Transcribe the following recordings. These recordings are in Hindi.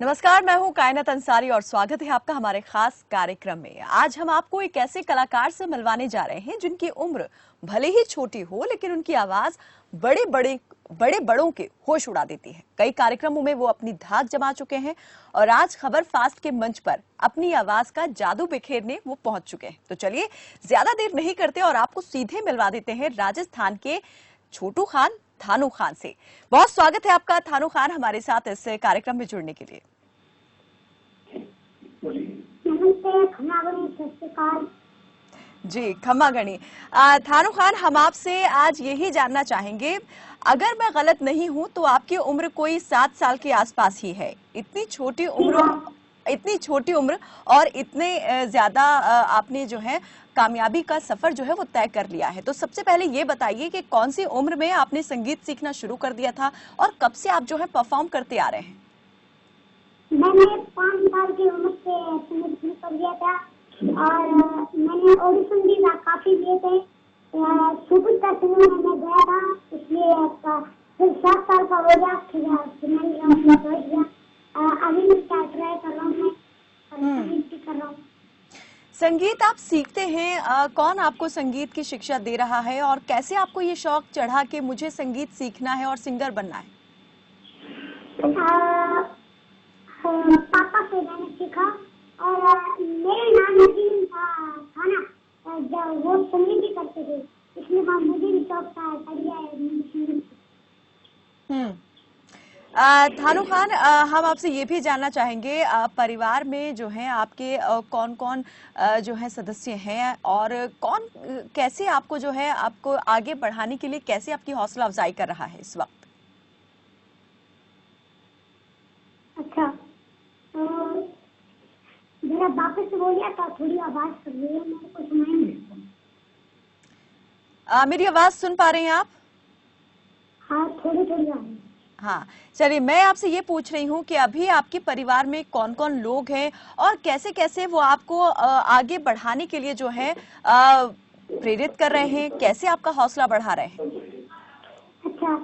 नमस्कार, मैं हूं कायनात अंसारी और स्वागत है आपका हमारे खास कार्यक्रम में। आज हम आपको एक ऐसे कलाकार से मिलवाने जा रहे हैं जिनकी उम्र भले ही छोटी हो लेकिन उनकी आवाज बड़े बड़ों के होश उड़ा देती है। कई कार्यक्रमों में वो अपनी धाक जमा चुके हैं और आज खबर फास्ट के मंच पर अपनी आवाज का जादू बिखेरने वो पहुंच चुके हैं। तो चलिए ज्यादा देर नहीं करते और आपको सीधे मिलवा देते हैं राजस्थान के छोटू खान थानू खान से। बहुत स्वागत है आपका थानू खान हमारे साथ इस कार्यक्रम में जुड़ने के लिए। जी खम्मा गणी। थानू खान, हम आपसे आज यही जानना चाहेंगे, अगर मैं गलत नहीं हूं तो आपकी उम्र कोई 7 साल के आसपास ही है। इतनी छोटी उम्र और इतने ज्यादा आपने जो है कामयाबी का सफर जो है वो तय कर लिया है। तो सबसे पहले ये बताइए कि कौन सी उम्र में आपने संगीत सीखना शुरू कर दिया था और कब से आप जो है परफॉर्म करते आ रहे हैं? मैंने 5 साल की उम्र से संगीत शुरू कर दिया था और मैंने ऑडिशन भी काफी दिए थे। सुपरस्टार सिंगर में मैं गया था, इसलिए फिर 7 साल का हो गया, फिर मैंने अभी भी ट्राई कर रहा हूँ, मैं संगीत भी कर रहा हूँ। संगीत आप सीखते हैं, कौन आपको संगीत की शिक्षा दे रहा है और कैसे आपको ये शौक चढ़ा कि मुझे संगीत सीखना है और सिंगर बनना है? पापा से मैंने सीखा और मेरे नाना जी था ना, जब वो संगीत भी करते थे, इसलिए मुझे भी शौक था संगीत। थानू खान, हम आपसे ये भी जानना चाहेंगे, परिवार में जो है आपके कौन कौन जो है सदस्य हैं और कौन कैसे आपको जो है आपको आगे बढ़ाने के लिए कैसे आपकी हौसला अफजाई कर रहा है इस वक्त? अच्छा, तो मेरा वापस से बोलिए तो थोड़ी आवाज कर रही है, मेरे को सुनाई नहीं। मेरी आवाज सुन पा रहे हैं आप? हाँ, थोड़ी आ रही है। हाँ, चलिए मैं आपसे ये पूछ रही हूँ कि अभी आपके परिवार में कौन कौन लोग हैं और कैसे कैसे वो आपको आगे बढ़ाने के लिए जो है प्रेरित कर रहे हैं, कैसे आपका हौसला बढ़ा रहे हैं? अच्छा,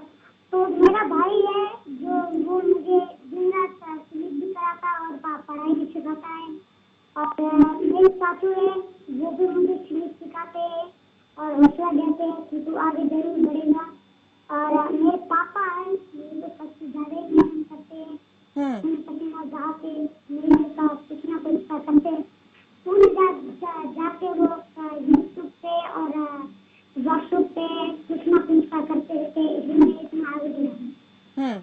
तो मेरा भाई है जो वो मुझे दिन रात संगीत भी कराता है और पढ़ाई भी सिखाता है, और मेरे चाचू है वो भी मुझे संगीत सिखाते हैं और हौसला देते हैं कि तू आगे जरूर बढ़ेगा। और मेरे पापा है, मुझे सबसे ज्यादा मेहनत करते हैं, जाके मेरे साथ कुछ ना कुछ करते हैं, जाके वो यूट्यूब पे और व्हाट्सएप पे कुछ ना कुछ करते रहते हैं, इसलिए इतना आगे बढ़ा।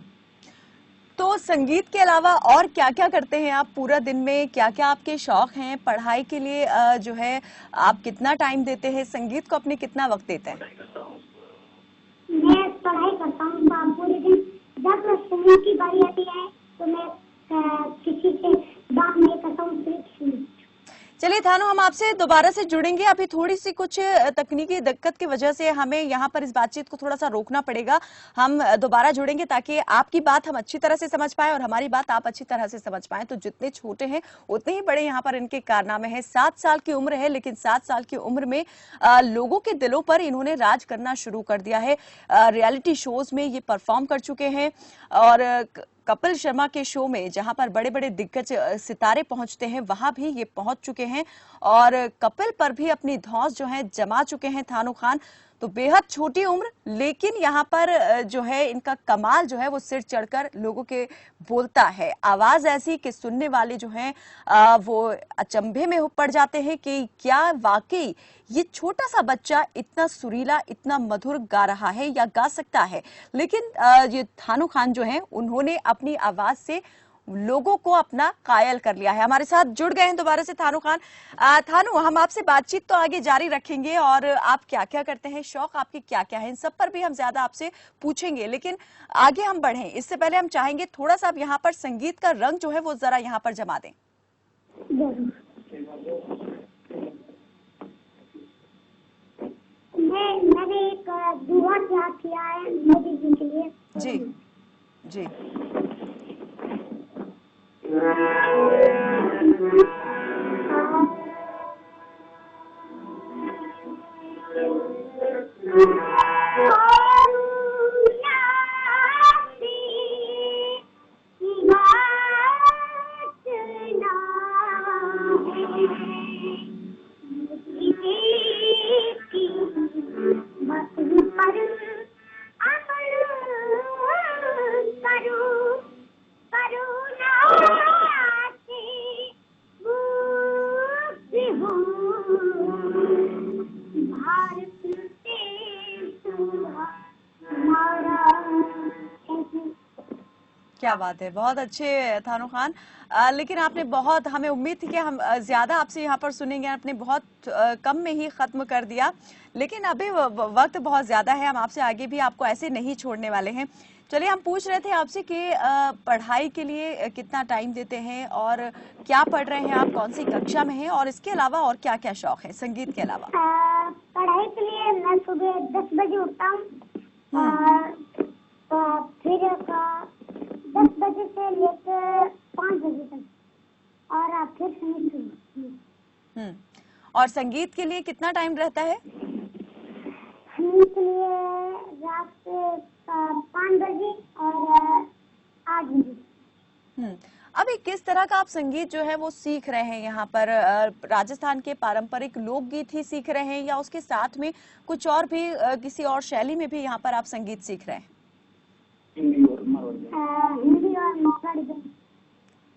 तो संगीत के अलावा और क्या क्या करते हैं आप पूरा दिन में? क्या क्या आपके शौक हैं? पढ़ाई के लिए जो है आप कितना टाइम देते हैं? संगीत को अपने कितना वक्त देते हैं? मैं पढ़ाई करता हूँ पूरे दिन। जब संगीत की बारी आती है तो मैं किसी से बात नहीं करता हूँ, सिर्फ। चलिए थानू, हम आपसे दोबारा से जुड़ेंगे। अभी थोड़ी सी कुछ तकनीकी दिक्कत की वजह से हमें यहाँ पर इस बातचीत को थोड़ा सा रोकना पड़ेगा। हम दोबारा जुड़ेंगे ताकि आपकी बात हम अच्छी तरह से समझ पाए और हमारी बात आप अच्छी तरह से समझ पाए। तो जितने छोटे हैं उतने ही बड़े यहाँ पर इनके कारनामे हैं। 7 साल की उम्र है लेकिन 7 साल की उम्र में लोगों के दिलों पर इन्होंने राज करना शुरू कर दिया है। रियलिटी शोज में ये परफॉर्म कर चुके हैं और कपिल शर्मा के शो में जहां पर बड़े बड़े दिग्गज सितारे पहुंचते हैं वहां भी ये पहुंच चुके हैं और कपिल पर भी अपनी धौंस जो है जमा चुके हैं थानू खान। तो बेहद छोटी उम्र लेकिन यहाँ पर जो है इनका कमाल जो है वो सिर चढ़कर लोगों के बोलता है। आवाज ऐसी कि सुनने वाले जो हैं वो अचंभे में पड़ जाते हैं कि क्या वाकई ये छोटा सा बच्चा इतना सुरीला, इतना मधुर गा रहा है या गा सकता है। लेकिन ये थानू खान जो है उन्होंने अपनी आवाज से लोगों को अपना कायल कर लिया है। हमारे साथ जुड़ गए हैं दोबारा से थानू खान। थानू, हम आपसे बातचीत तो आगे जारी रखेंगे और आप क्या क्या करते हैं, शौक आपके क्या क्या है, इन सब पर भी हम ज्यादा आपसे पूछेंगे। लेकिन आगे हम बढ़ें इससे पहले हम चाहेंगे थोड़ा सा आप यहाँ पर संगीत का रंग जो है वो जरा यहाँ पर जमा दें। मैंने एक दुआ किया है मोदी जी के लिए। जी जी। क्या बात है, बहुत अच्छे थानू खान। लेकिन आपने बहुत, हमें उम्मीद थी कि हम ज्यादा आपसे यहाँ पर सुनेंगे, आपने बहुत कम में ही खत्म कर दिया। लेकिन अभी वक्त बहुत ज्यादा है, हम आपसे आगे भी आपको ऐसे नहीं छोड़ने वाले हैं। चलिए, हम पूछ रहे थे आपसे कि पढ़ाई के लिए कितना टाइम देते हैं और क्या पढ़ रहे हैं आप, कौन सी कक्षा में हैं, और इसके अलावा और क्या क्या शौक है संगीत के अलावा? पढ़ाई के लिए मैं सुबह 10 बजे उठता हूँ और फिर 10 बजे से लेकर 5 बजे तक और फिर संगीत शुरू। और संगीत के लिए कितना टाइम रहता है? संगीत के लिए रात के 5 बजे और 8 बजे। अभी किस तरह का आप संगीत जो है वो सीख रहे हैं यहाँ पर? राजस्थान के पारंपरिक लोकगीत ही सीख रहे हैं या उसके साथ में कुछ और भी किसी और शैली में भी यहाँ पर आप संगीत सीख रहे हैं? हिंदी और मारवाड़ी।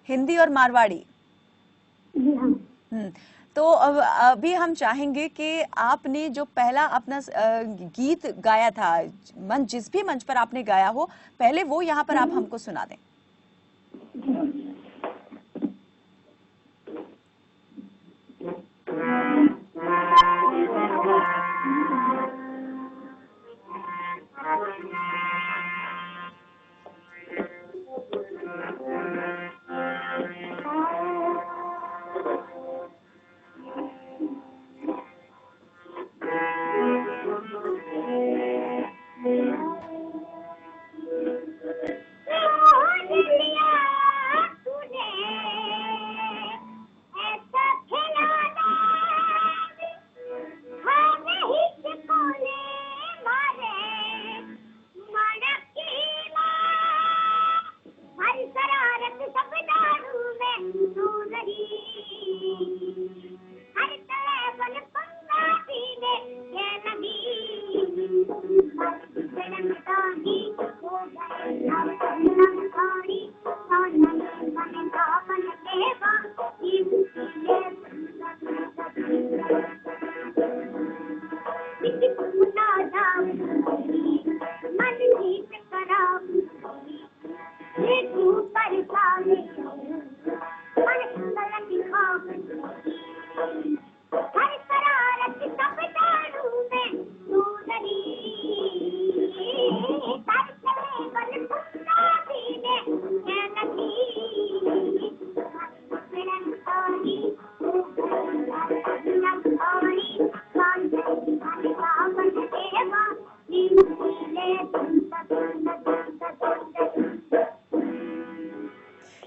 हिंदी और मारवाड़ी। जी हाँ। तो अभी हम चाहेंगे कि आपने जो पहला अपना गीत गाया था, जिस भी मंच पर आपने गाया हो, पहले वो यहाँ पर आप हमको सुना दें।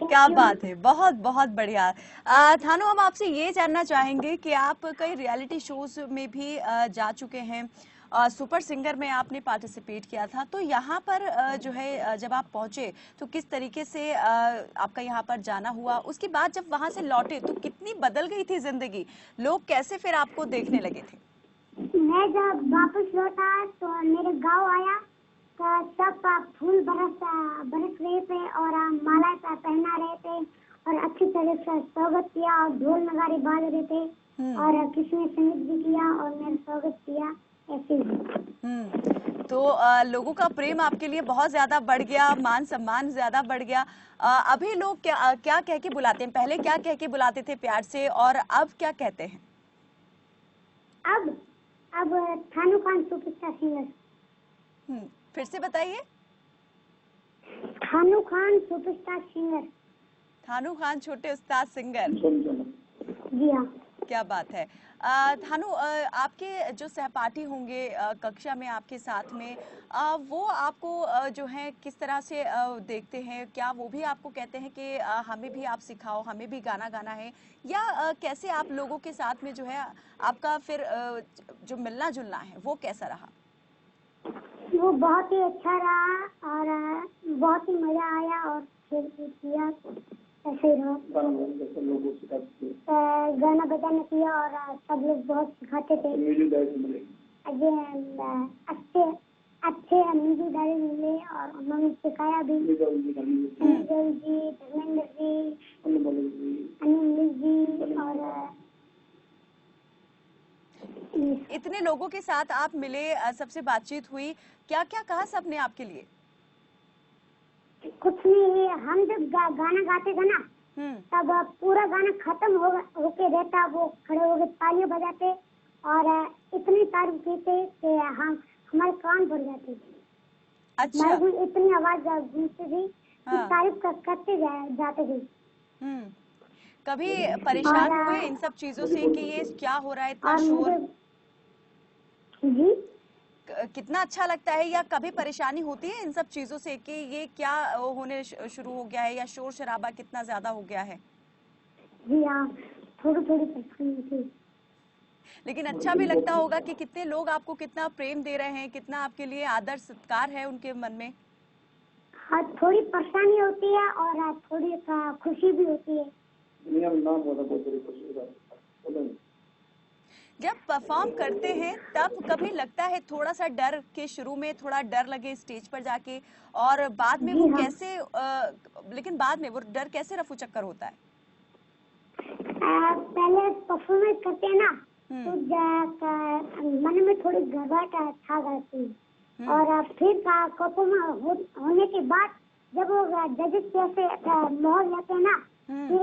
क्या बात है, बहुत बहुत बढ़िया। थानू, हम आपसे ये जानना चाहेंगे कि आप कई रियलिटी शोज में भी जा चुके हैं, सुपर सिंगर में आपने पार्टिसिपेट किया था, तो यहाँ पर जो है जब आप पहुंचे तो किस तरीके से आपका यहाँ पर जाना हुआ, उसके बाद जब वहां से लौटे तो कितनी बदल गई थी जिंदगी, लोग कैसे फिर आपको देखने लगे थे? मैं जब वापस लौटा तो मेरे गांव आया तो सब फूल बरस रहे थे और माला पहना रहे थे और अच्छी तरह से स्वागत किया और ढोल नगाड़े बाज रहे थे और किसी ने संगीत भी किया और मेरा स्वागत किया, ऐसे ही। तो लोगों का प्रेम आपके लिए बहुत ज्यादा बढ़ गया, मान सम्मान ज्यादा बढ़ गया। अभी लोग क्या क्या कह के बुलाते हैं? पहले क्या कह के बुलाते थे प्यार से और अब क्या कहते हैं? अब थानू खान सुपरस्टार सिंगर। फिर से बताइए। थानू खान सुपरस्टार सिंगर। थानू खान छोटे उस्ताद सिंगर। जी हाँ। क्या बात है। थानू, आपके जो सहपाठी होंगे कक्षा में आपके साथ में, वो आपको जो है किस तरह से देखते हैं? क्या वो भी आपको कहते हैं कि हमें भी आप सिखाओ, हमें भी गाना गाना है, या कैसे आप लोगों के साथ में जो है आपका फिर जो मिलना जुलना है वो कैसा रहा? वो बहुत ही अच्छा रहा और बहुत ही मजा आया और खेल कूद किया, ऐसे रहा। गाना बजाना किया और सब लोग बहुत सिखाते थे। अच्छे म्यूजिक डायरेक्टर मिले और उन्होंने सिखाया भी। धर्मेंद्र जी, अनिल जी और इतने लोगों के साथ आप मिले, सबसे बातचीत हुई, क्या क्या कहा सबने आपके लिए? कुछ नहीं, हम जब गाना गाते थे ना, तब पूरा गाना खत्म होके रहता, वो खड़े होके तालियां बजाते और इतनी तारीफ करते कि हम हमारे कान भर जाते थे। अच्छा। हमारे को इतनी आवाज गूंजती थी कि तारीफ करते जाते थे। कभी परेशान हुए इन सब चीजों से कि ये क्या हो रहा है, इतना शोर? जी, कितना अच्छा लगता है, या कभी परेशानी होती है इन सब चीजों से कि ये क्या होने शुरू हो गया है, या शोर शराबा कितना ज्यादा हो गया है? जी हाँ, थोड़ी थोड़ी परेशानी थी। लेकिन अच्छा भी लगता होगा कि कितने लोग आपको कितना प्रेम दे रहे हैं, कितना आपके लिए आदर सत्कार है उनके मन में। हाँ, थोड़ी परेशानी होती है और थोड़ी खुशी भी होती है। जब परफॉर्म करते हैं तब कभी लगता है थोड़ा सा डर, के शुरू में थोड़ा डर लगे स्टेज पर जाके, और बाद में वो कैसे लेकिन बाद में वो डर कैसे रफू चक्कर होता है? पहले परफॉर्मेंस करते हैं ना, तो मन में थोड़ी घबराहट छा जाती है, और फिर परफॉर्मेंस होने के बाद जब वो जजेस कैसे मोहर लेते हैं ना, फिर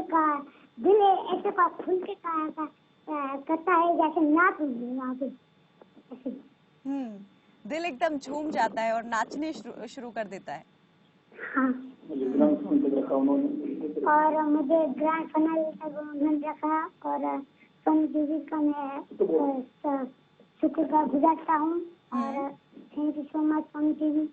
दिल ऐसे खुल के करता है जैसे नाच वहाँ पे ऐसे। दिल एकदम झूम जाता है और नाचने शुरू कर देता है। हाँ। और मुझे ग्रैंड फाइनल तक उन्होंने रखा, और सोनी टीवी का मैं शुक्र गुजारता हूँ, और thank you so much Sony TV.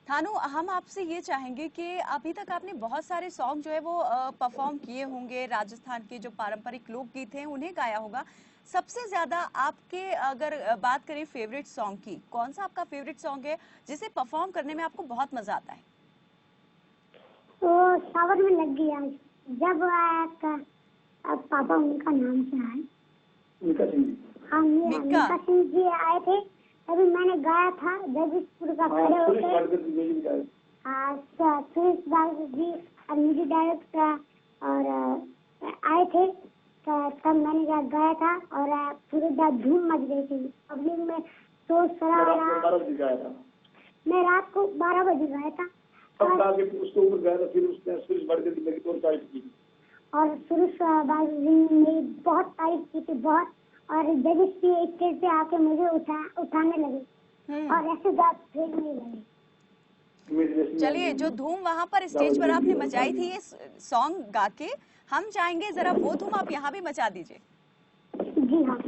थानू, हम आपसे ये चाहेंगे कि अभी तक आपने बहुत सारे सॉन्ग जो है वो परफॉर्म किए होंगे, राजस्थान के जो पारंपरिक लोकगीत हैं उन्हें गाया होगा। सबसे ज्यादा आपके अगर बात करें फेवरेट सॉन्ग की, कौन सा आपका फेवरेट सॉन्ग है जिसे परफॉर्म करने में आपको बहुत मजा आता है? तो सावन में लग गया, जब पापा उनका नाम क्या है, मीका सिंह। हाँ, मीका सिंह जी आए थे, तभी मैंने गाया था जगदीशपुर का खड़े होकर। हाँ, सुरेश बाबू जी और म्यूजिक डायरेक्टर और आए थे, तब मैंने गाया था, और पूरी धूम मच गई थी पब्लिक में, शोर शराबा। मैं रात को 12 बजे गाया था, उसके ऊपर गाया था, फिर उसने सुरेश बाबू की और तारीफ की, और सुरेश बाबू जी ने मेरी बहुत तारीफ की थी, बहुत, और जजेस भी स्टेज पे आके मुझे उठाने लगे और ऐसे बात फेंकने लगे। चलिए, जो धूम वहाँ पर स्टेज पर आपने मचाई थी ये सॉन्ग गा के, हम चाहेंगे जरा वो धूम आप यहाँ भी मचा दीजिए। जी हाँ,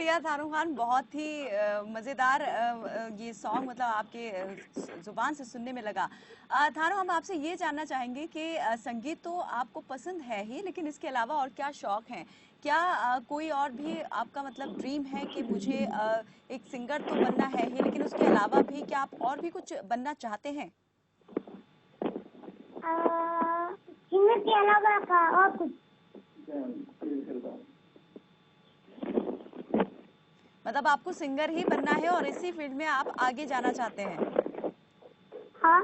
बढ़िया थारू खान, बहुत ही मजेदार ये सॉन्ग मतलब आपके जुबान से सुनने में लगा। थारू, हम आपसे ये जानना चाहेंगे कि संगीत तो आपको पसंद है ही, लेकिन इसके अलावा और क्या शौक हैं? क्या कोई और भी आपका मतलब ड्रीम है कि मुझे एक सिंगर तो बनना है ही, लेकिन उसके अलावा भी क्या आप और भी कुछ बनना चाहते हैं? सिंगर के अलावा का और कुछ मतलब आपको सिंगर ही बनना है और इसी फील्ड में आप आगे जाना चाहते हैं? हाँ।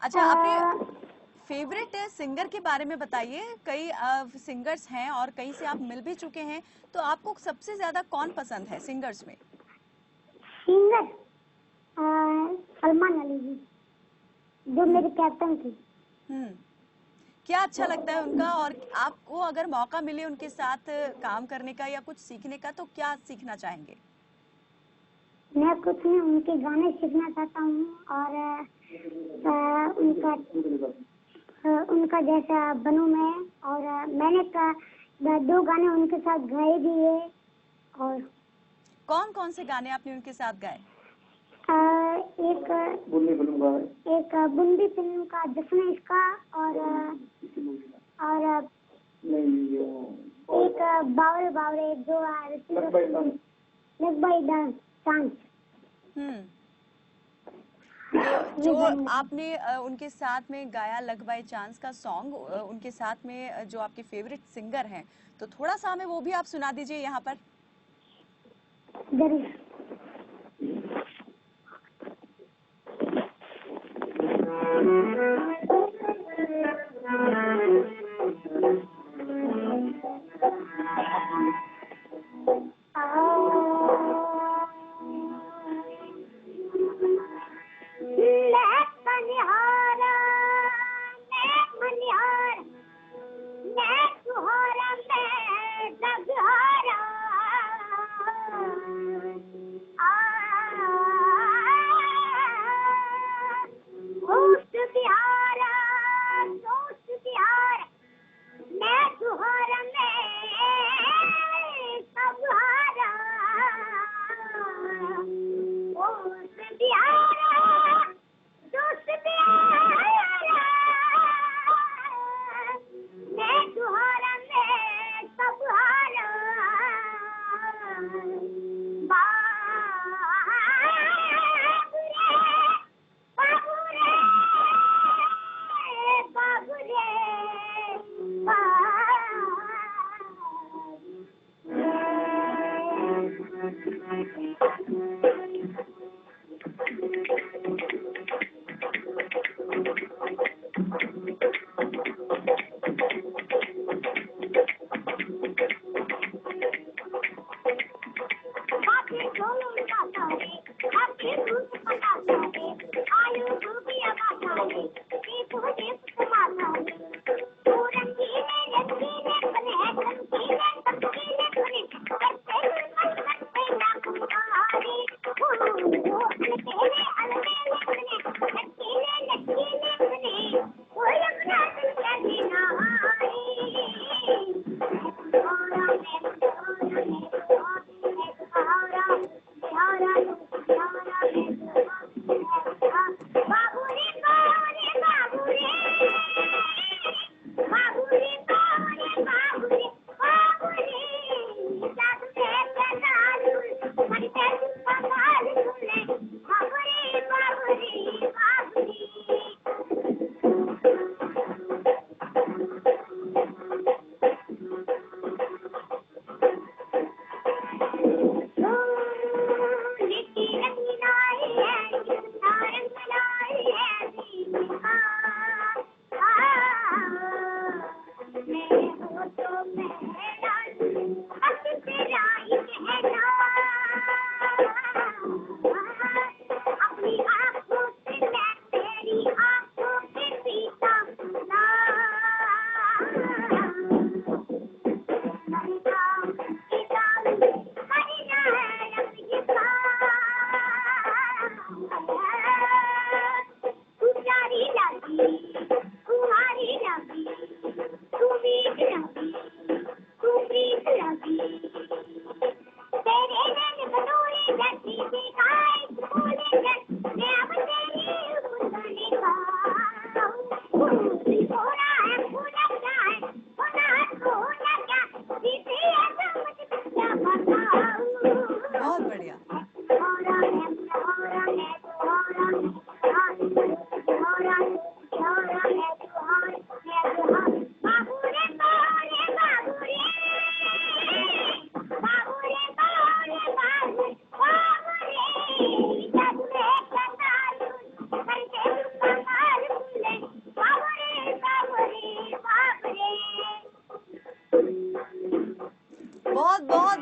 अच्छा, अपने फेवरेट सिंगर के बारे में बताइए। कई सिंगर्स हैं और कई से आप मिल भी चुके हैं, तो आपको सबसे ज्यादा कौन पसंद है सिंगर्स में? सिंगर सलमान अली जी, जो मेरे कैप्टन थे। क्या अच्छा लगता है उनका, और आपको अगर मौका मिले उनके साथ काम करने का या कुछ सीखने का, तो क्या सीखना चाहेंगे? मैं कुछ नहीं, उनके गाने सीखना चाहता हूँ और उनका जैसा बनूं मैं। और मैंने 2 गाने उनके साथ गाए भी है। और कौन कौन से गाने आपने उनके साथ गाए? एक बुंदी फिल्म का जश्न इसका, और एक बावरे बावरे जो लग बाई द चांस। तो जो आपने उनके साथ में गाया लग बाय चांस का सॉन्ग, उनके साथ में जो आपके फेवरेट सिंगर हैं, तो थोड़ा सा हमें वो भी आप सुना दीजिए यहाँ पर। जरूर।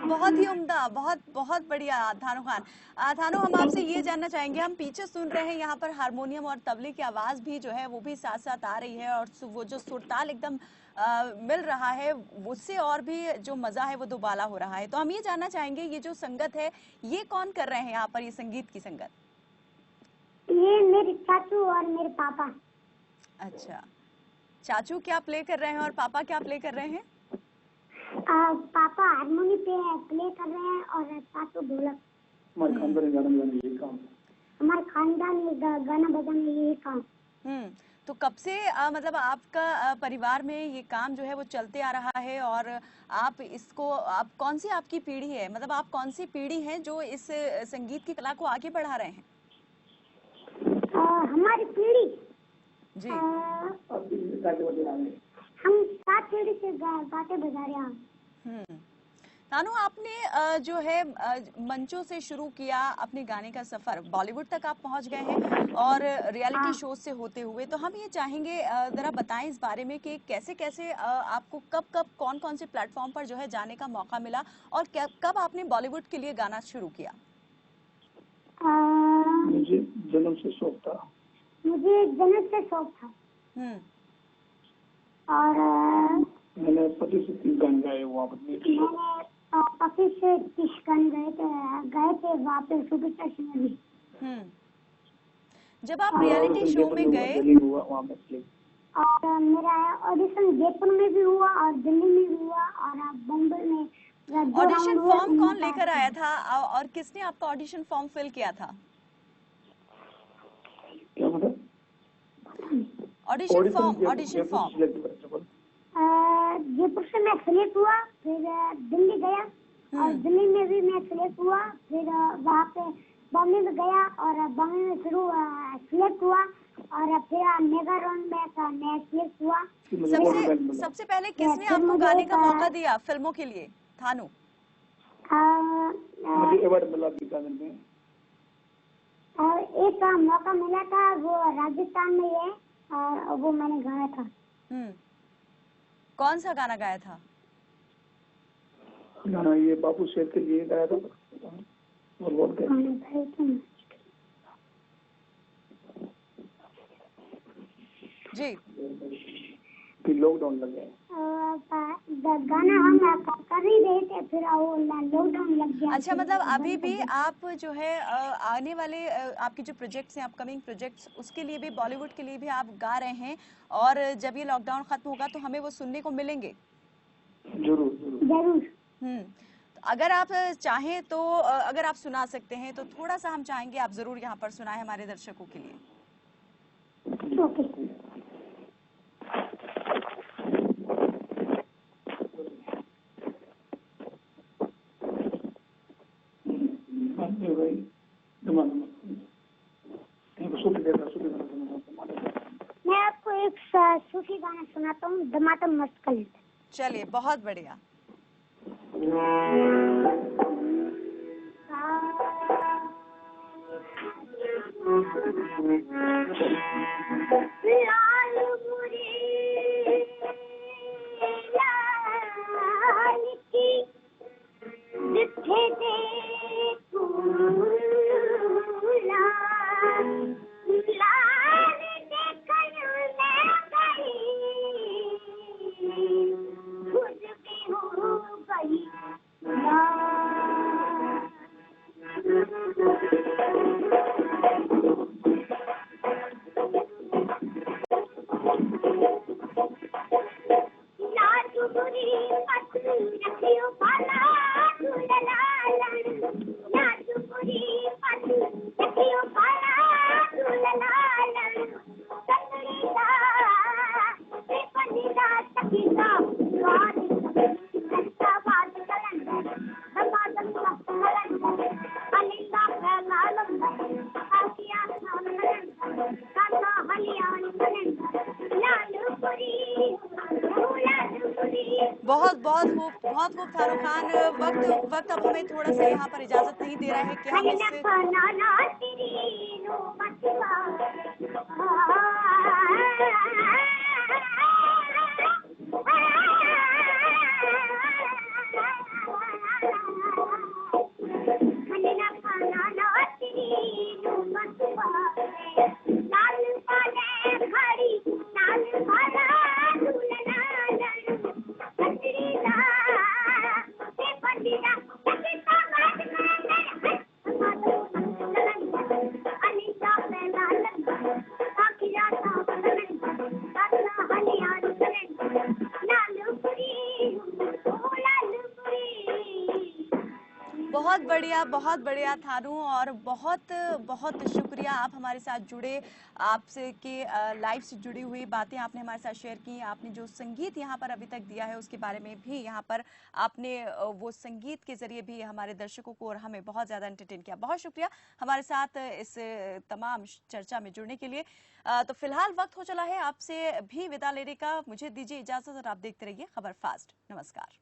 बहुत ही उम्दा, बहुत बहुत बढ़िया थानो खान। थानो, हम आपसे ये जानना चाहेंगे, हम पीछे सुन रहे हैं यहाँ पर हारमोनियम और तबले की आवाज भी जो है वो भी साथ साथ आ रही है, और वो जो सुरताल एकदम मिल रहा है, उससे और भी जो मजा है वो दुबाला हो रहा है। तो हम ये जानना चाहेंगे, ये जो संगत है ये कौन कर रहे हैं यहाँ पर, ये संगीत की संगत? ये मेरे चाचू और मेरे पापा। अच्छा, चाचू क्या प्ले कर रहे हैं और पापा क्या प्ले कर रहे हैं? पापा हारमोनी पे प्ले कर रहे हैं और चाचू ढोलक। हमारे खानदान में गाना बजाना यही काम है। हमारे खानदान में गाना बजाना यही काम। तो कब से मतलब आपका परिवार में ये काम जो है वो चलते आ रहा है, और आप इसको, आप कौन सी आपकी पीढ़ी है, मतलब आप कौन सी पीढ़ी हैं जो इस संगीत की कला को आगे बढ़ा रहे हैं? हमारी पीढ़ी जी। हम 7 पीढ़ी से गाते बजा रहे हैं। तानू, आपने जो है मंचों से शुरू किया अपने गाने का सफर, बॉलीवुड तक आप पहुंच गए हैं और रियलिटी शो से होते हुए, तो हम ये चाहेंगे जरा बताएं इस बारे में कि कैसे कैसे आपको कब कब कौन कौन से प्लेटफॉर्म पर जो है जाने का मौका मिला, और कब आपने बॉलीवुड के लिए गाना शुरू किया? मुझे जन्म से शौक था। और मैंने 25-30 गाने गाए वहाँ पर। मैंने 25 से 30 गाने गाए थे वहाँ पे सुपरस्टार सिंगर में। जब आप रियलिटी शो में गए, वहाँ पे और मेरा ऑडिशन जयपुर में भी हुआ और दिल्ली में भी हुआ और बम्बई में। ऑडिशन फॉर्म कौन लेकर आया था और किसने आपका ऑडिशन फॉर्म फिल किया था? क्या मतलब? ऑडिशन फॉर्म जयपुर से मैं सिलेक्ट हुआ, फिर दिल्ली गया और दिल्ली में भी मैं सिलेक्ट हुआ, फिर वहाँ पे बॉम्बे में गया और बॉम्बे में शुरू सिलेक्ट हुआ और फिर मेगा राउंड में मैं सिलेक्ट हुआ। सबसे पहले किसने आपको गाने का मौका दिया फिल्मों के लिए, थानू? मुझे अवार्ड मिला बीकानेर में। एक मौका मिला था, वो राजस्थान में है और वो मैंने गाया था। कौन सा गाना गाया था? गाना ये बाबू शेर के लिए गाया था। और बोल के जी, लॉकडाउन लग गया। गाना हम कर ही रहे थे, फिर वो लॉकडाउन लग गया। अच्छा, मतलब अभी भी आप जो है आने वाले आपके जो प्रोजेक्ट्स हैं, अपकमिंग प्रोजेक्ट्स, उसके लिए भी, बॉलीवुड के लिए भी आप गा रहे हैं, और जब ये लॉकडाउन खत्म होगा तो हमें वो सुनने को मिलेंगे? जरूर जरूर। तो अगर आप चाहें तो अगर आप सुना सकते हैं तो थोड़ा सा हम चाहेंगे आप जरूर यहाँ पर सुनाएं हमारे दर्शकों के लिए। मैं आपको एक सूफी गाना सुनाता हूँ, दमादम मस्त कल। चलिए, बहुत बढ़िया। बहुत खूब थारू खान। वक्त अब हमें थोड़ा सा यहाँ पर इजाजत नहीं दे रहा है कि हम इस बहुत बढ़िया थानू, और बहुत बहुत शुक्रिया आप हमारे साथ जुड़े, आपसे के लाइव से जुड़ी हुई बातें आपने हमारे साथ शेयर की। आपने जो संगीत यहाँ पर अभी तक दिया है उसके बारे में भी यहाँ पर आपने वो संगीत के जरिए भी हमारे दर्शकों को और हमें बहुत ज्यादा एंटरटेन किया। बहुत शुक्रिया हमारे साथ इस तमाम चर्चा में जुड़ने के लिए। तो फिलहाल वक्त हो चला है आपसे भी विदा लेने का, मुझे दीजिए इजाजत और आप देखते रहिए खबर फास्ट। नमस्कार।